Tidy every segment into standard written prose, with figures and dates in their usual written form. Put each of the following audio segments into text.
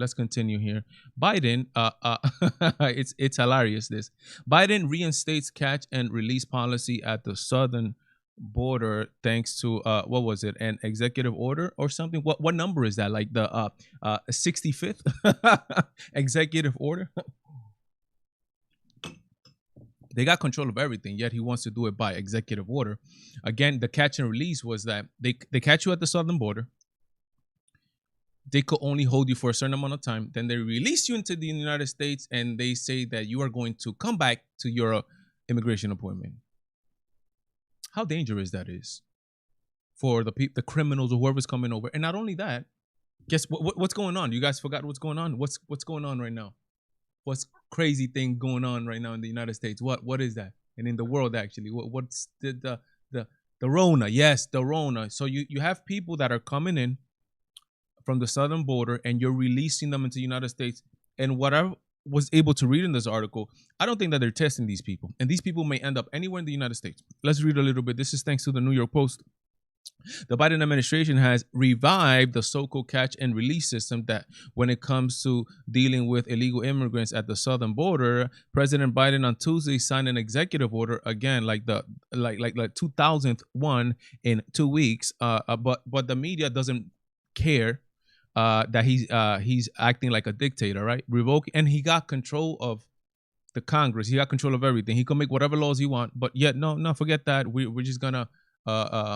Let's continue here. Biden, it's hilarious. This Biden reinstates catch and release policy at the southern border thanks to what was it, an executive order or something? What number is that? Like the 65th executive order? They got control of everything, yet he wants to do it by executive order. Again, the catch and release was that they catch you at the southern border. They could only hold you for a certain amount of time. Then they release you into the United States, and they say that you are going to come back to your immigration appointment. How dangerous that is for the criminals or whoever's coming over. And not only that, guess what's going on? You guys forgot what's going on? What's going on right now? What's crazy thing going on right now in the United States? What is that? And in the world, actually, what's the Rona? Yes, the Rona. So you have people that are coming in from the southern border, and you're releasing them into the United States. And what I was able to read in this article, I don't think that they're testing these people, and these people may end up anywhere in the United States. Let's read a little bit. This is thanks to the New York Post. The Biden administration has revived the so-called catch and release system that when it comes to dealing with illegal immigrants at the southern border. President Biden on Tuesday signed an executive order again, like 2001 in 2 weeks. But the media doesn't care that he's acting like a dictator, right? And he got control of the Congress. He got control of everything. He can make whatever laws he want, but yet no, forget that. We're just gonna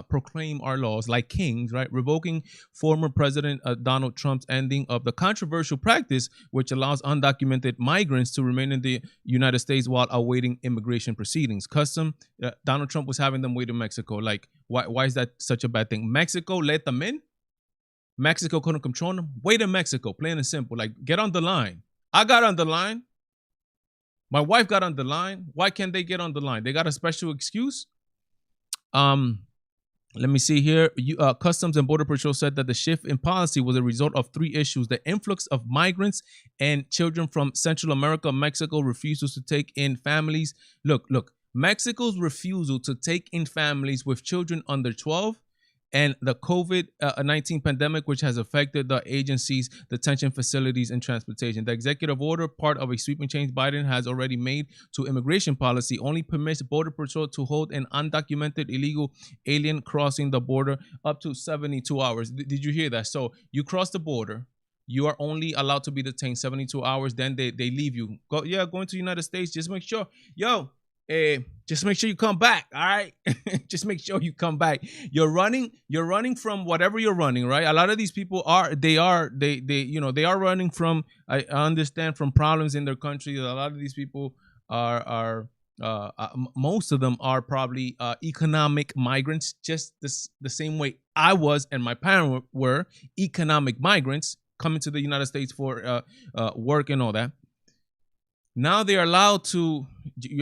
proclaim our laws like kings, right? Revoking former President Donald Trump's ending of the controversial practice, which allows undocumented migrants to remain in the United States while awaiting immigration proceedings. Donald Trump was having them wait in Mexico. Like, why is that such a bad thing? Mexico let them in. Mexico couldn't control them. Wait in Mexico, plain and simple. Like, get on the line. I got on the line. My wife got on the line. Why can't they get on the line? They got a special excuse. Let me see here. Customs and Border Patrol said that the shift in policy was a result of three issues: the influx of migrants and children from Central America. Mexico refuses to take in families. Look. Mexico's refusal to take in families with children under 12, and the COVID-19 pandemic, which has affected the agency's detention facilities and transportation. The executive order, part of a sweeping change Biden has already made to immigration policy, only permits Border Patrol to hold an undocumented illegal alien crossing the border up to 72 hours. Did you hear that? So you cross the border. You are only allowed to be detained 72 hours. Then they leave you. Going to the United States. Just make sure, just make sure you come back. All right. Just make sure you come back. You're running from whatever you're running, right? A lot of these people are running from, I understand, from problems in their country. A lot of these people are most of them are probably economic migrants, just the same way I was and my parents were economic migrants coming to the United States for work and all that. Now you're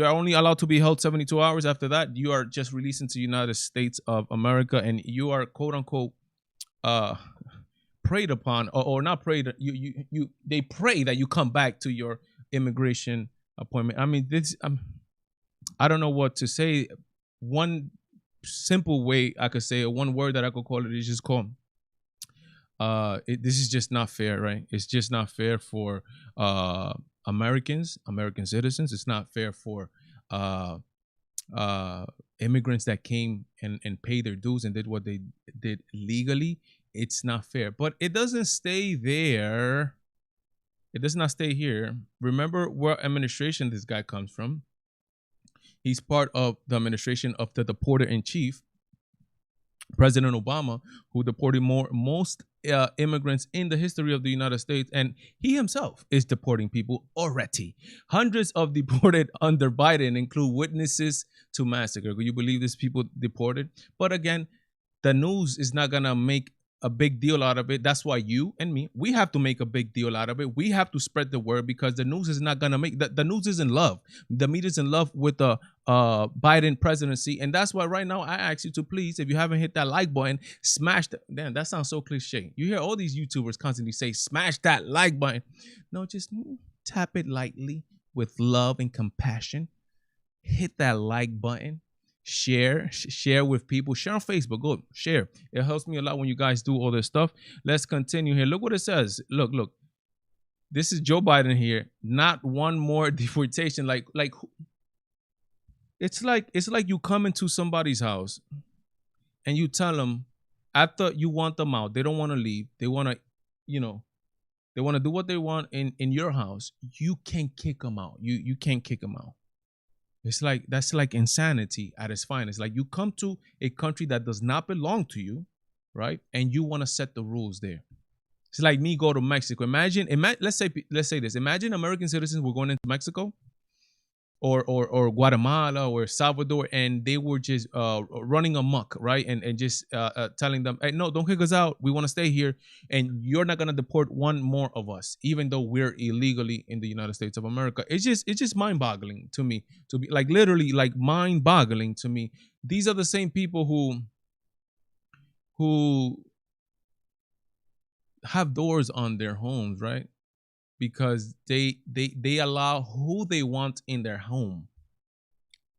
only allowed to be held 72 hours. After that, you are just released into the United States of America, and you are quote unquote preyed upon, or not preyed. They pray that you come back to your immigration appointment. I mean, I don't know what to say. One simple way I could say it, one word that I could call it, is just call. This is just not fair, right? It's just not fair for American citizens. It's not fair for immigrants that came and paid their dues and did what they did legally. It's not fair. But it doesn't stay there. It does not stay here. Remember what administration this guy comes from. He's part of the administration of the deporter-in-chief, President Obama, who deported most immigrants in the history of the United States, and he himself is deporting people already. Hundreds of deported under Biden include witnesses to massacre. Could you believe these people deported? But again, the news is not gonna make a big deal out of it. That's why you and me, we have to make a big deal out of it. We have to spread the word, because the news is not gonna make the news is in love. The media's in love with the Biden presidency, and that's why right now I ask you to please, if you haven't hit that like button, smash that. Damn, that sounds so cliche. You hear all these YouTubers constantly say, "Smash that like button." No, just tap it lightly with love and compassion. Hit that like button. Share with people. Share on Facebook. Go share. It helps me a lot when you guys do all this stuff. Let's continue here. Look what it says. Look. This is Joe Biden here. Not one more deportation. It's like you come into somebody's house and you tell them after you want them out, they don't want to leave. They want to, you know, they want to do what they want in your house. You can't kick them out. You can't kick them out. It's like that's like insanity at its finest. Like you come to a country that does not belong to you, right? And you want to set the rules there. It's like me go to Mexico. Let's say this. Imagine American citizens were going into Mexico or Guatemala or Salvador, and they were just running amok, right? And just telling them, hey, no, don't kick us out. We want to stay here, and you're not gonna deport one more of us, even though we're illegally in the United States of America. It's just mind-boggling to me, to be like literally like mind-boggling to me. These are the same people who have doors on their homes, right? Because they allow who they want in their home,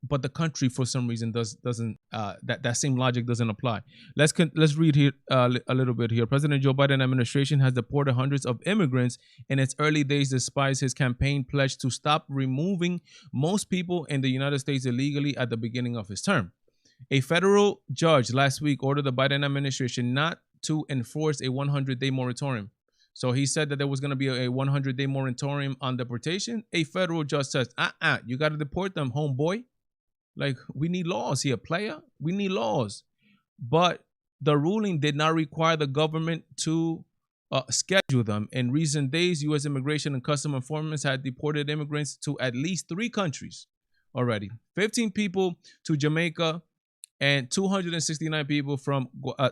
but the country for some reason doesn't that same logic doesn't apply. Let's read here a little bit here. President Joe Biden administration has deported hundreds of immigrants in its early days, despite his campaign pledge to stop removing most people in the United States illegally at the beginning of his term. A federal judge last week ordered the Biden administration not to enforce a 100-day moratorium. So he said that there was going to be a 100-day moratorium on deportation. A federal judge says, you got to deport them, homeboy. Like, we need laws here, player. We need laws. But the ruling did not require the government to schedule them. In recent days, U.S. Immigration and Customs Enforcement had deported immigrants to at least 3 countries already. 15 people to Jamaica, and 269 people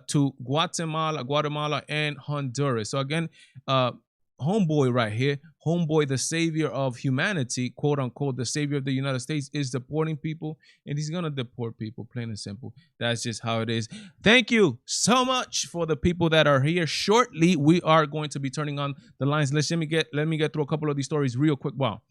to Guatemala, and Honduras. So again, homeboy right here, homeboy, the savior of humanity, quote unquote, the savior of the United States, is deporting people, and he's gonna deport people, plain and simple. That's just how it is. Thank you so much for the people that are here. Shortly, we are going to be turning on the lines. Let me get through a couple of these stories real quick. Wow.